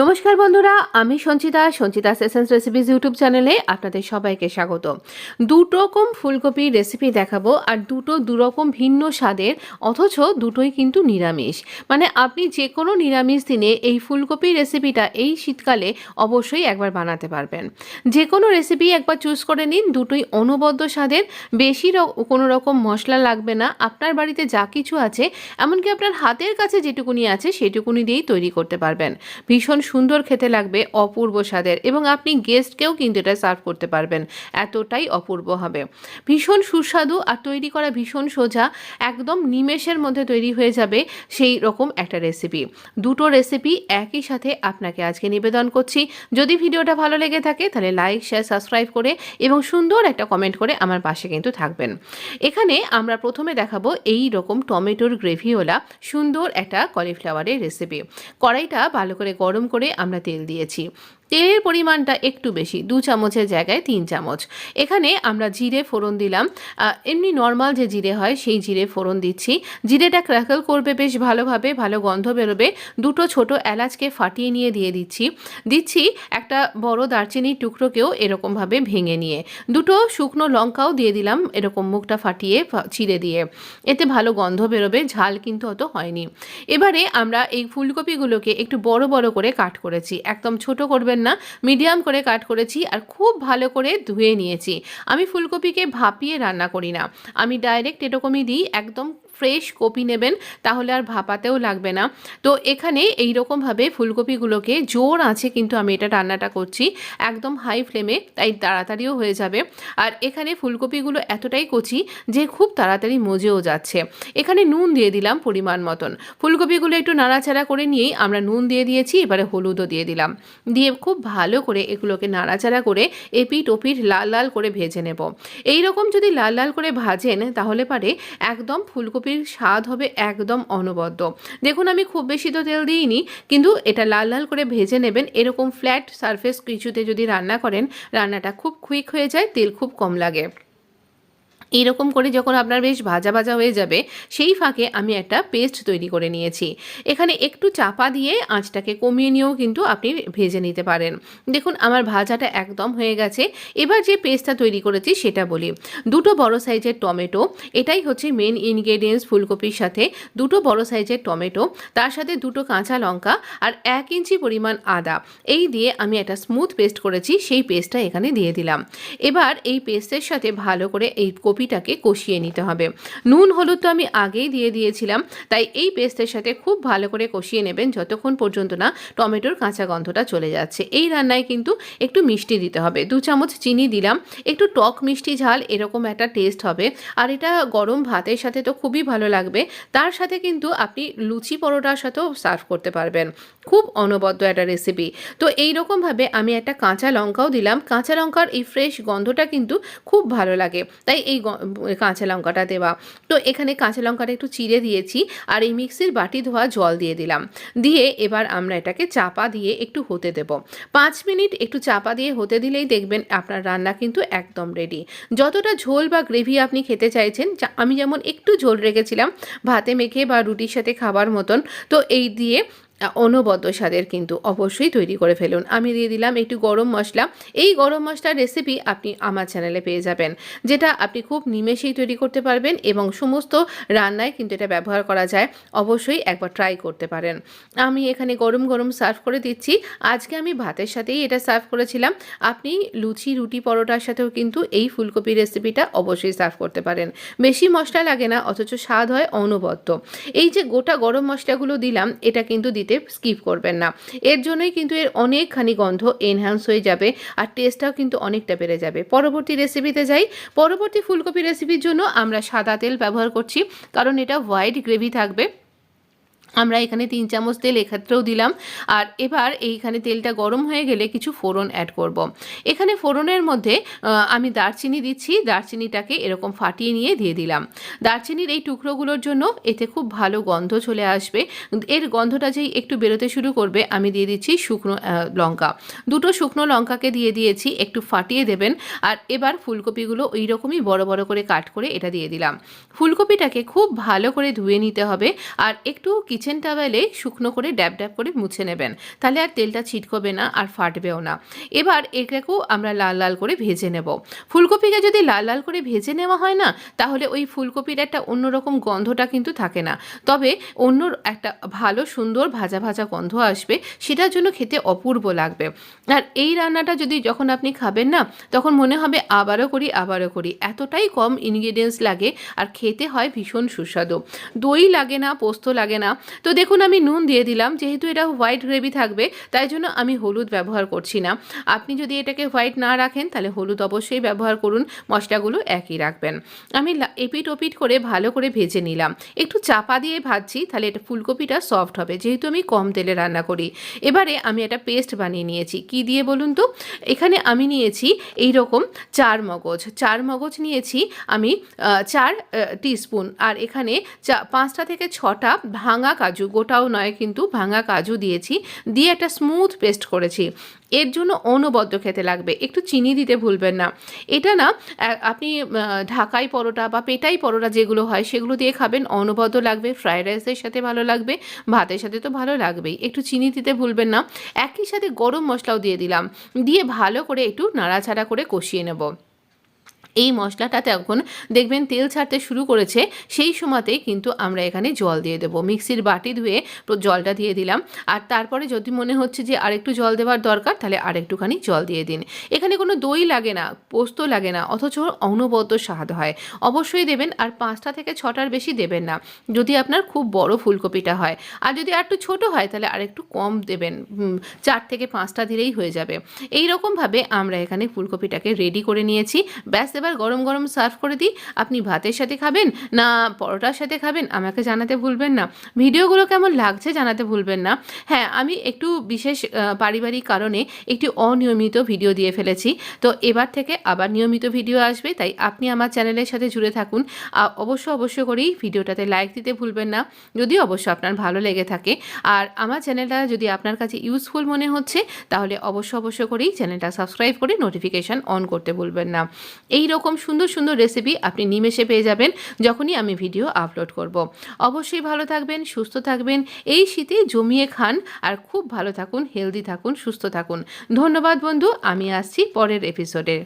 নমস্কার বন্ধুরা, আমি সঞ্চিতা এসেন্স রেসিপিজ ইউটিউব চ্যানেলে আপনাদের সবাইকে স্বাগত। দুরকম ফুলকপির রেসিপি দেখাবো, আর দুরকম ভিন্ন স্বাদের, অথচ দুটোই কিন্তু নিরামিষ। মানে আপনি যে কোনো নিরামিষ দিনে এই ফুলকপির রেসিপিটা এই শীতকালে অবশ্যই একবার বানাতে পারবেন। যে কোনো রেসিপি একবার চুজ করে নিন, দুটোই অনবদ্য স্বাদের। বেশি কোনো রকম মশলা লাগবে না, আপনার বাড়িতে যা কিছু আছে, এমনকি আপনার হাতের কাছে যেটুকুনি আছে সেটুকুনি দিয়েই তৈরি করতে পারবেন। ভীষণ সুন্দর খেতে লাগবে, অপূর্ব স্বাদের, এবং আপনি গেস্টকেও কিন্তু এটা সার্ভ করতে পারবেন, এতটাই অপূর্ব হবে। ভীষণ সুস্বাদু আর তৈরি করা ভীষণ সোজা, একদম নিমেষের মধ্যে তৈরি হয়ে যাবে সেই রকম একটা রেসিপি। দুটো রেসিপি একই সাথে আপনাকে আজকে নিবেদন করছি। যদি ভিডিওটা ভালো লেগে থাকে তাহলে লাইক, শেয়ার, সাবস্ক্রাইব করে এবং সুন্দর একটা কমেন্ট করে আমার পাশে কিন্তু থাকবেন। এখানে আমরা প্রথমে দেখাবো এই রকম টমেটোর গ্রেভিওয়ালা সুন্দর একটা কলিফ্লাওয়ারের রেসিপি। কড়াইটা ভালো করে গরম করে আমরা তেল দিয়েছি। তেলের পরিমাণটা একটু বেশি, 2 চামচের জায়গায় 3 চামচ। এখানে আমরা জিরে ফোড়ন দিলাম, এমনি নর্মাল যে জিরে হয় সেই জিরে ফোড়ন দিচ্ছি। জিরেটা ক্র্যাকল করবে বেশ ভালোভাবে, ভালো গন্ধ বেরোবে। দুটো ছোট এলাচকে ফাটিয়ে নিয়ে দিয়ে দিচ্ছি একটা বড় দারচিনির টুকরোকেও এরকমভাবে ভেঙে নিয়ে। দুটো শুকনো লঙ্কাও দিয়ে দিলাম এরকম মুখটা ফাটিয়ে চিড়ে দিয়ে, এতে ভালো গন্ধ বেরোবে, ঝাল কিন্তু অত হয়নি। এবারে আমরা এই ফুলকপিগুলোকে একটু বড় বড় করে কাট করেছি, একদম ছোট করবেন না, মিডিয়াম করে কাট করেছি, আর খুব ভালো করে ধুয়ে নিয়েছি। আমি ফুলকপিকে ভাপিয়ে রান্না করি না, আমি ডাইরেক্ট এরকমই দিই। একদম ফ্রেশ কপি নেবেন, তাহলে আর ভাপাতেও লাগবে না। তো এখানে এই রকমভাবে ফুলকপিগুলোকে জোর আছে, কিন্তু আমি এটা রান্নাটা করছি একদম হাই ফ্লেমে, তাই তাড়াতাড়িও হয়ে যাবে। আর এখানে ফুলকপিগুলো এতটাই কচি যে খুব তাড়াতাড়ি মজেও যাচ্ছে। এখানে নুন দিয়ে দিলাম পরিমাণ মতন। ফুলকপিগুলো একটু নাড়াচাড়া করে নিয়েই আমরা নুন দিয়ে দিয়েছি, এবারে হলুদও দিয়ে দিলাম। দিয়ে খুব ভালো করে এগুলোকে নাড়াচাড়া করে এপিঠ ওপিঠ লাল লাল করে ভেজে নেব। এই রকম যদি লাল লাল করে ভাজেন তাহলে পারে একদম ফুলকপির স্বাদ হবে একদম অনবদ্য। দেখুন আমি খুব বেশি তো তেল দিইনি, কিন্তু এটা লাল লাল করে ভেজে নেবেন। এরকম ফ্ল্যাট সারফেস কিছুতে যদি রান্না করেন, রান্নাটা খুব কুইক হয়ে যায়, তেল খুব কম লাগে। এইরকম করে যখন আপনার বেশ ভাজা ভাজা হয়ে যাবে, সেই ফাঁকে আমি একটা পেস্ট তৈরি করে নিয়েছি। এখানে একটু চাপা দিয়ে আঁচটাকে কমিয়ে নিয়েও কিন্তু আপনি ভেজে নিতে পারেন। দেখুন আমার ভাজাটা একদম হয়ে গেছে। এবার যে পেস্টটা তৈরি করেছি সেটা বলি। দুটো বড় সাইজের টমেটো, এটাই হচ্ছে মেন ইনগ্রেডিয়েন্টস ফুলকপির সাথে। দুটো বড় সাইজের টমেটো, তার সাথে দুটো কাঁচা লঙ্কা আর 1 ইঞ্চি পরিমাণ আদা, এই দিয়ে আমি একটা স্মুথ পেস্ট করেছি, সেই পেস্টটা এখানে দিয়ে দিলাম। এবার এই পেস্টের সাথে ভালো করে এই কপিটাকে কষিয়ে নিতে হবে। নুন হলুদ তো আমি আগেই দিয়ে দিয়েছিলাম, তাই এই পেস্টের সাথে খুব ভালো করে কষিয়ে নেবেন যতক্ষণ পর্যন্ত না টমেটোর কাঁচা গন্ধটা চলে যাচ্ছে। এই রান্নায় কিন্তু একটু মিষ্টি দিতে হবে, 2 চামচ চিনি দিলাম, একটু টক মিষ্টি ঝাল এরকম একটা টেস্ট হবে। আর এটা গরম ভাতের সাথে তো খুবই ভালো লাগবে, তার সাথে কিন্তু আপনি লুচি পরোটার সাথেও সার্ভ করতে পারবেন। খুব অনবদ্য একটা রেসিপি। তো এইরকমভাবে আমি একটা কাঁচা লঙ্কাও দিলাম। কাঁচা লঙ্কার এই ফ্রেশ গন্ধটা কিন্তু খুব ভালো লাগে, তাই এই কাঁচা লঙ্কাটা দেওয়া। তো এখানে কাঁচা লঙ্কাটা একটু চিড়ে দিয়েছি, আর এই মিক্সির বাটি ধোয়া জল দিয়ে দিলাম। দিয়ে এবার আমরা এটাকে চাপা দিয়ে একটু হতে দেব। 5 মিনিট একটু চাপা দিয়ে হতে দিলেই দেখবেন আপনার রান্না কিন্তু একদম রেডি। যতটা ঝোল বা গ্রেভি আপনি খেতে চাইছেন, আমি যেমন একটু ঝোল রেখেছিলাম ভাতে মেখে বা রুটির সাথে খাবার মতন, তো এই দিয়ে অনবদ্য স্বাদের কিন্তু অবশ্যই তৈরি করে ফেলুন। আমি দিয়ে দিলাম একটু গরম মশলা। এই গরম মশলার রেসিপি আপনি আমার চ্যানেলে পেয়ে যাবেন, যেটা আপনি খুব নিমেষেই তৈরি করতে পারবেন, এবং সমস্ত রান্নায় কিন্তু এটা ব্যবহার করা যায়। অবশ্যই একবার ট্রাই করতে পারেন। আমি এখানে গরম গরম সার্ভ করে দিচ্ছি। আজকে আমি ভাতের সাথেই এটা সার্ভ করেছিলাম। আপনি লুচি, রুটি, পরোটার সাথেও কিন্তু এই ফুলকপি রেসিপিটা অবশ্যই সার্ভ করতে পারেন। বেশি মশলা লাগে না, অথচ স্বাদ হয় অনবদ্য। এই যে গোটা গরম মশলাগুলো দিলাম, এটা কিন্তু স্কিপ করবেন না, এর জন্যই কিন্তু এর অনেকখানি গন্ধ এনহ্যান্স হয়ে যাবে, আর টেস্টটাও কিন্তু অনেকটা বেড়ে যাবে। পরবর্তী রেসিপিতে যাই। পরবর্তী ফুলকপি রেসিপির জন্য আমরা সাদা তেল ব্যবহার করছি, কারণ এটা হোয়াইট গ্রেভি থাকবে। আমরা এখানে 3 চামচ তেল এক্ষেত্রেও দিলাম। আর এবার এইখানে তেলটা গরম হয়ে গেলে কিছু ফোড়ন অ্যাড করব। এখানে ফোড়নের মধ্যে আমি দারচিনি দিচ্ছি, দারচিনিটাকে এরকম ফাটিয়ে নিয়ে দিয়ে দিলাম। দারচিনির এই টুকরোগুলোর জন্য এতে খুব ভালো গন্ধ চলে আসবে। এর গন্ধটা যেই একটু বেরোতে শুরু করবে, আমি দিয়ে দিচ্ছি শুকনো লঙ্কা। দুটো শুকনো লঙ্কাকে দিয়ে দিয়েছি, একটু ফাটিয়ে দেবেন। আর এবার ফুলকপিগুলো ওই রকমই বড় বড় করে কাট করে এটা দিয়ে দিলাম। ফুলকপিটাকে খুব ভালো করে ধুয়ে নিতে হবে, আর একটু কিচেন কিচেন টাওয়েলে শুকনো করে ড্যাব ড্যাব করে মুছে নেবেন, তাহলে আর তেলটা ছিটকবে না আর ফাটবেও না। এবার এটাকেও আমরা লাল লাল করে ভেজে নেব। ফুলকপিকে যদি লাল লাল করে ভেজে নেওয়া হয় না, তাহলে ওই ফুলকপির একটা অন্যরকম গন্ধটা কিন্তু থাকে না, তবে অন্য একটা ভালো সুন্দর ভাজা ভাজা গন্ধ আসবে, সেটার জন্য খেতে অপূর্ব লাগবে। আর এই রান্নাটা যদি যখন আপনি খাবেন না, তখন মনে হবে আবারও করি, এতটাই কম ইনগ্রিডিয়েন্টস লাগে আর খেতে হয় ভীষণ সুস্বাদু। দই লাগে না, পোস্ত লাগে না। তো দেখুন আমি নুন দিয়ে দিলাম, যেহেতু এটা হোয়াইট গ্রেভি থাকবে তাই জন্য আমি হলুদ ব্যবহার করছি না। আপনি যদি এটাকে হোয়াইট না রাখেন তাহলে হলুদ অবশ্যই ব্যবহার করুন, মশলাগুলো একই রাখবেন। আমি এপিট ওপিট করে ভালো করে ভেজে নিলাম, একটু চাপা দিয়ে ভাজছি, তাহলে এটা ফুলকপিটা সফট হবে, যেহেতু আমি কম তেলে রান্না করি। এবারে আমি একটা পেস্ট বানিয়ে নিয়েছি, কি দিয়ে বলুন তো? এখানে আমি নিয়েছি এই রকম 4 মগজ নিয়েছি আমি 4 টিস্পুন, আর এখানে 5টা থেকে 6টা ভাঙা কাজু, গোটাও নয় কিন্তু ভাঙা কাজু দিয়েছি, দিয়ে একটা স্মুথ পেস্ট করেছি। এর জন্য অনবদ্য খেতে লাগবে, একটু চিনি দিতে ভুলবেন না। এটা না আপনি ঢাকাই পরোটা বা পেটাই পরোটা যেগুলো হয় সেগুলো দিয়ে খাবেন, অনবদ্য লাগবে, ফ্রায়েড রাইসের সাথে ভালো লাগবে, ভাতের সাথে তো ভালো লাগবেই। একটু চিনি দিতে ভুলবেন না। একই সাথে গরম মশলাও দিয়ে দিলাম, দিয়ে ভালো করে একটু নাড়াচাড়া করে কষিয়ে নেব। এই মশলাটা তখন দেখবেন তেল ছাড়তে শুরু করেছে, সেই সময়তেই কিন্তু আমরা এখানে জল দিয়ে দেবো। মিক্সির বাটি ধুয়ে জলটা দিয়ে দিলাম, আর তারপরে যদি মনে হচ্ছে যে আরেকটু জল দেওয়ার দরকার, তাহলে আরেকটুখানি জল দিয়ে দিন। এখানে কোনো দই লাগে না, পোস্ত লাগে না, অথচ অনবদ্য স্বাদ হয়। অবশ্যই দেবেন, আর 5টা থেকে 6টার বেশি দেবেন না যদি আপনার খুব বড় ফুলকপিটা হয়। আর যদি আর একটু ছোটো হয় তাহলে আরেকটু কম দেবেন, 4 থেকে 5টা দিলেই হয়ে যাবে। এই রকমভাবে আমরা এখানে ফুলকপিটাকে রেডি করে নিয়েছি। ব্যাস, এবার গরম গরম সার্ভ করে দিই। আপনি ভাতের সাথে খাবেন না পরোটার সাথে খাবেন আমাকে জানাতে ভুলবেন না। ভিডিওগুলো কেমন লাগছে জানাতে ভুলবেন না। হ্যাঁ, আমি একটু বিশেষ পারিবারিক কারণে একটি অনিয়মিত ভিডিও দিয়ে ফেলেছি, তো এবার থেকে আবার নিয়মিত ভিডিও আসবে, তাই আপনি আমার চ্যানেলের সাথে জুড়ে থাকুন। অবশ্য করেই ভিডিওটাতে লাইক দিতে ভুলবেন না, যদি অবশ্য আপনার ভালো লেগে থাকে। আর আমার চ্যানেলটা যদি আপনার কাছে ইউজফুল মনে হচ্ছে, তাহলে অবশ্য করেই চ্যানেলটা সাবস্ক্রাইব করে নোটিফিকেশান অন করতে ভুলবেন না। এই রকম সুন্দর সুন্দর রেসিপি আপনি নিমেষে পেয়ে যাবেন যখনই আমি ভিডিও আপলোড করব। অবশ্যই ভালো থাকবেন, সুস্থ থাকবেন, এই শীতে জমিয়ে খান, আর খুব ভালো থাকুন, হেলদি থাকুন, সুস্থ থাকুন। ধন্যবাদ বন্ধু, আমি আসছি পরের এপিসোডে।